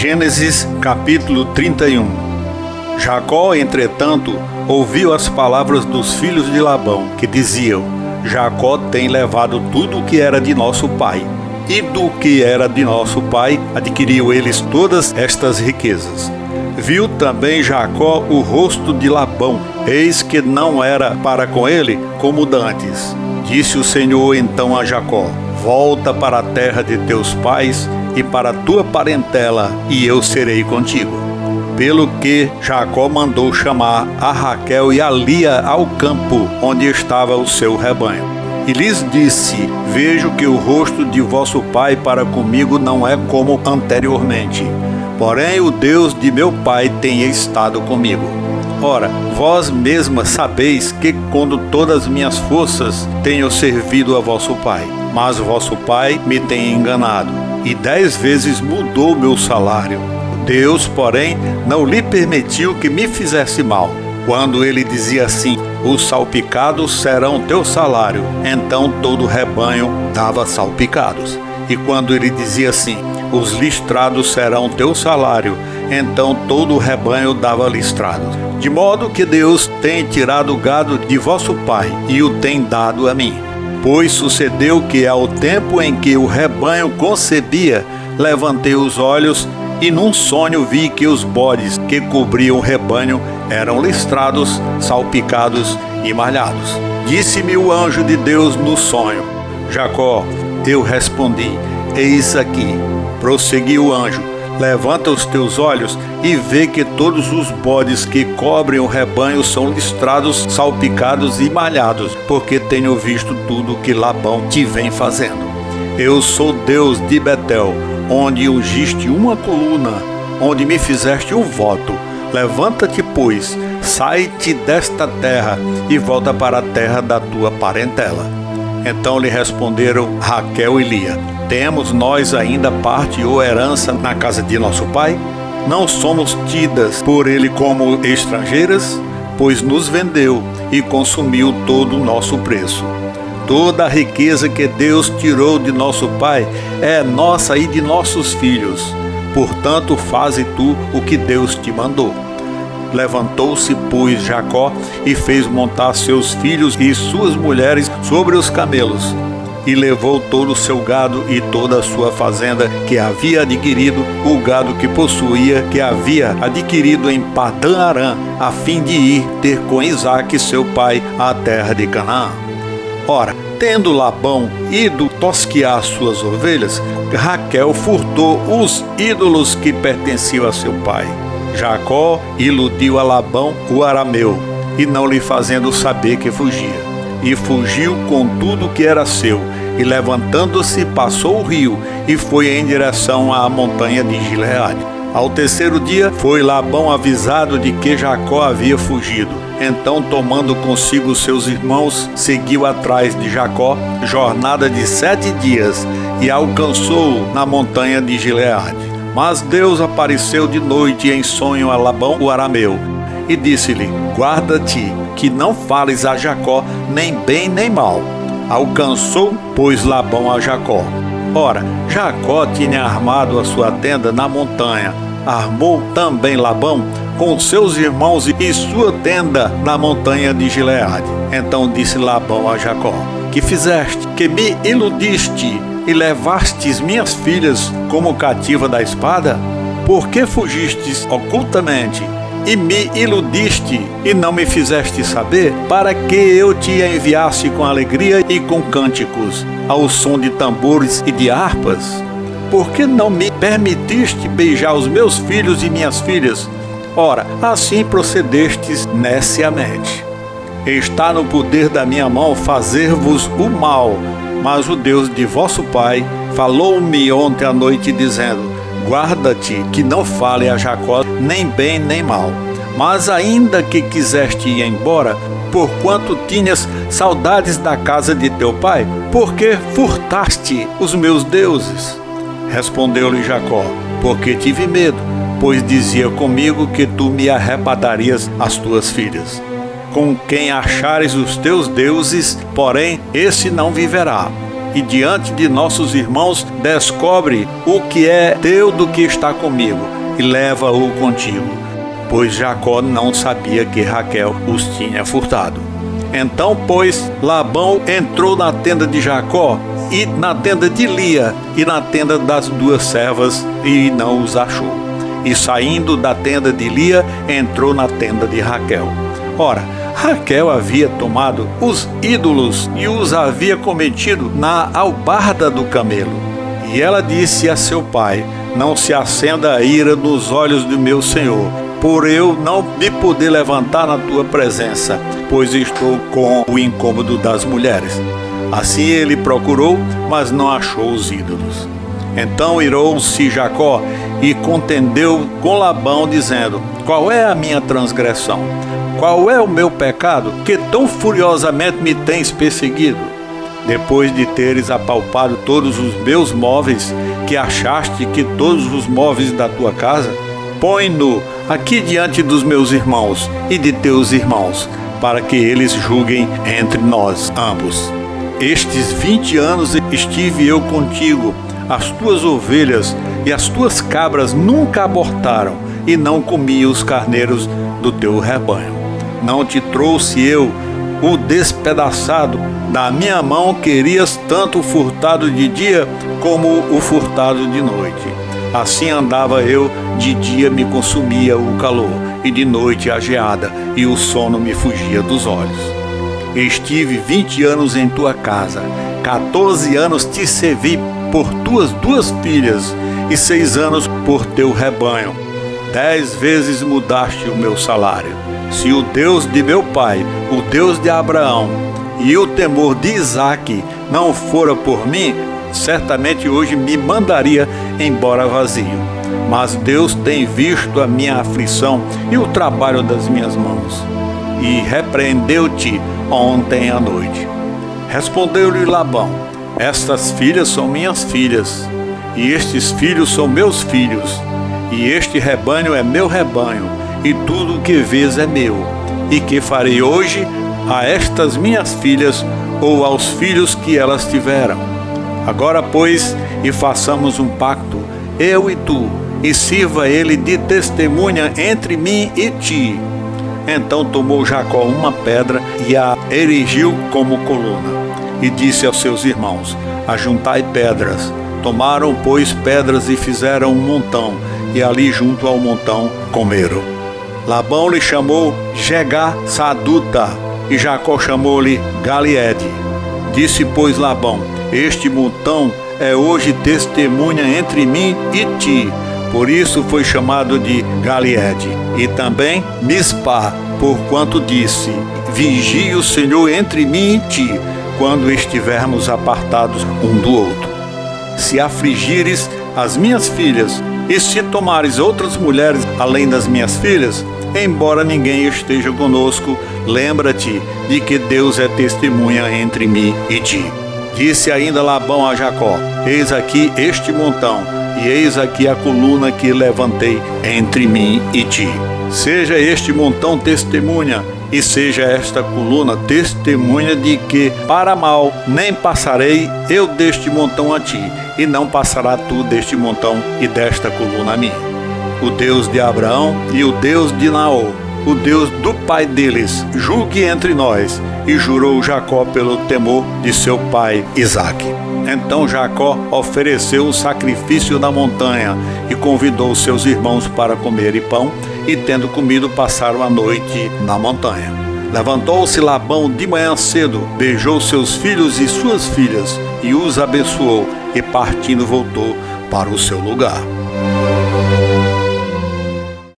Gênesis capítulo 31. Jacó, entretanto, ouviu as palavras dos filhos de Labão, que diziam: Jacó tem levado tudo o que era de nosso pai, e do que era de nosso pai adquiriu eles todas estas riquezas. Viu também Jacó o rosto de Labão, eis que não era para com ele como dantes. Disse o Senhor então a Jacó: volta para a terra de teus pais e para a tua parentela, e eu serei contigo. Pelo que Jacó mandou chamar a Raquel e a Lia ao campo onde estava o seu rebanho. E lhes disse: vejo que o rosto de vosso pai para comigo não é como anteriormente, porém o Deus de meu pai tem estado comigo. Ora, vós mesmas sabeis que com todas as minhas forças tenho servido a vosso pai, mas vosso pai me tem enganado, e 10 vezes mudou meu salário. Deus, porém, não lhe permitiu que me fizesse mal. Quando ele dizia assim: os salpicados serão teu salário, então todo o rebanho dava salpicados. E quando ele dizia assim: os listrados serão teu salário, então todo o rebanho dava listrados. De modo que Deus tem tirado o gado de vosso pai e o tem dado a mim. Pois sucedeu que ao tempo em que o rebanho concebia, levantei os olhos e num sonho vi que os bodes que cobriam o rebanho eram listrados, salpicados e malhados. Disse-me o anjo de Deus no sonho: Jacó. Eu respondi: eis aqui. Prosseguiu o anjo: levanta os teus olhos e vê que todos os bodes que cobrem o rebanho são listrados, salpicados e malhados, porque tenho visto tudo que Labão te vem fazendo. Eu sou Deus de Betel, onde ungiste uma coluna, onde me fizeste um voto. Levanta-te, pois, sai-te desta terra e volta para a terra da tua parentela. Então lhe responderam Raquel e Lia: temos nós ainda parte ou herança na casa de nosso pai? Não somos tidas por ele como estrangeiras? Pois nos vendeu e consumiu todo o nosso preço. Toda a riqueza que Deus tirou de nosso pai é nossa e de nossos filhos. Portanto, faze tu o que Deus te mandou. Levantou-se, pois, Jacó e fez montar seus filhos e suas mulheres sobre os camelos, e levou todo o seu gado e toda a sua fazenda que havia adquirido, o gado que possuía, que havia adquirido em Padã-Arã, a fim de ir ter com Isaque seu pai à terra de Canaã. Ora, tendo Labão ido tosquear suas ovelhas, Raquel furtou os ídolos que pertenciam a seu pai. Jacó iludiu a Labão o arameu, e não lhe fazendo saber que fugia. E fugiu com tudo que era seu, e levantando-se passou o rio, e foi em direção à montanha de Gileade. Ao terceiro dia foi Labão avisado de que Jacó havia fugido. Então, tomando consigo seus irmãos, seguiu atrás de Jacó, jornada de 7 dias, e alcançou-o na montanha de Gileade. Mas Deus apareceu de noite em sonho a Labão o arameu, e disse-lhe: guarda-te, que não fales a Jacó nem bem nem mal. Alcançou, pois, Labão a Jacó. Ora, Jacó tinha armado a sua tenda na montanha. Armou também Labão com seus irmãos e sua tenda na montanha de Gileade. Então disse Labão a Jacó: que fizeste? Que me iludiste e levastes minhas filhas como cativa da espada? Por que fugistes ocultamente e me iludiste e não me fizeste saber, para que eu te enviasse com alegria e com cânticos, ao som de tambores e de harpas? Por que não me permitiste beijar os meus filhos e minhas filhas? Ora, assim procedestes neciamente. Está no poder da minha mão fazer-vos o mal, mas o Deus de vosso pai falou-me ontem à noite, dizendo: guarda-te, que não fale a Jacó nem bem nem mal. Mas ainda que quiseste ir embora, porquanto tinhas saudades da casa de teu pai, por que furtaste os meus deuses? Respondeu-lhe Jacó: porque tive medo, pois dizia comigo que tu me arrebatarias as tuas filhas. Com quem achares os teus deuses, porém, esse não viverá. e diante de nossos irmãos descobre o que é teu do que está comigo e leva-o contigo, pois Jacó não sabia que Raquel os tinha furtado. Então, pois, Labão entrou na tenda de Jacó e na tenda de Lia e na tenda das duas servas e não os achou. E saindo da tenda de Lia, entrou na tenda de Raquel. Ora, Raquel havia tomado os ídolos e os havia cometido na albarda do camelo. E ela disse a seu pai: não se acenda a ira nos olhos do meu senhor, por eu não me poder levantar na tua presença, pois estou com o incômodo das mulheres. Assim ele procurou, mas não achou os ídolos. Então irou-se Jacó e contendeu com Labão, dizendo: qual é a minha transgressão? Qual é o meu pecado, que tão furiosamente me tens perseguido? Depois de teres apalpado todos os meus móveis, que achaste que todos os móveis da tua casa, põe-no aqui diante dos meus irmãos e de teus irmãos, para que eles julguem entre nós ambos. Estes 20 anos estive eu contigo, as tuas ovelhas e as tuas cabras nunca abortaram, e não comi os carneiros do teu rebanho. Não te trouxe eu o despedaçado da minha mão, querias tanto o furtado de dia como o furtado de noite. Assim andava eu, de dia me consumia o calor, e de noite a geada, e o sono me fugia dos olhos. Estive 20 anos em tua casa, 14 anos te servi por tuas 2 filhas, e 6 anos por teu rebanho. 10 vezes mudaste o meu salário. Se o Deus de meu pai, o Deus de Abraão e o temor de Isaque não fora por mim, certamente hoje me mandaria embora vazio. Mas Deus tem visto a minha aflição e o trabalho das minhas mãos, e repreendeu-te ontem à noite. Respondeu-lhe Labão: estas filhas são minhas filhas, e estes filhos são meus filhos, e este rebanho é meu rebanho, e tudo o que vês é meu. E que farei hoje a estas minhas filhas, ou aos filhos que elas tiveram? Agora, pois, e façamos um pacto, eu e tu, e sirva ele de testemunha entre mim e ti. Então tomou Jacó uma pedra e a erigiu como coluna, e disse aos seus irmãos: ajuntai pedras. Tomaram, pois, pedras e fizeram um montão, e ali junto ao montão comeram. Labão lhe chamou Jegar-saduta, e Jacó chamou-lhe Galiede. Disse, pois, Labão: este montão é hoje testemunha entre mim e ti. Por isso foi chamado de Galiede. E também Mispá, porquanto disse: vigie o Senhor entre mim e ti, quando estivermos apartados um do outro. Se afligires as minhas filhas, e se tomares outras mulheres além das minhas filhas, embora ninguém esteja conosco, lembra-te de que Deus é testemunha entre mim e ti. Disse ainda Labão a Jacó: eis aqui este montão, e eis aqui a coluna que levantei entre mim e ti. Seja este montão testemunha, e seja esta coluna testemunha de que para mal nem passarei eu deste montão a ti, e não passará tu deste montão e desta coluna a mim. O Deus de Abraão e o Deus de Naor, o Deus do pai deles, julgue entre nós. E jurou Jacó pelo temor de seu pai Isaque. Então Jacó ofereceu o sacrifício na montanha e convidou seus irmãos para comerem pão, e tendo comido passaram a noite na montanha. Levantou-se Labão de manhã cedo, beijou seus filhos e suas filhas e os abençoou, e partindo voltou para o seu lugar.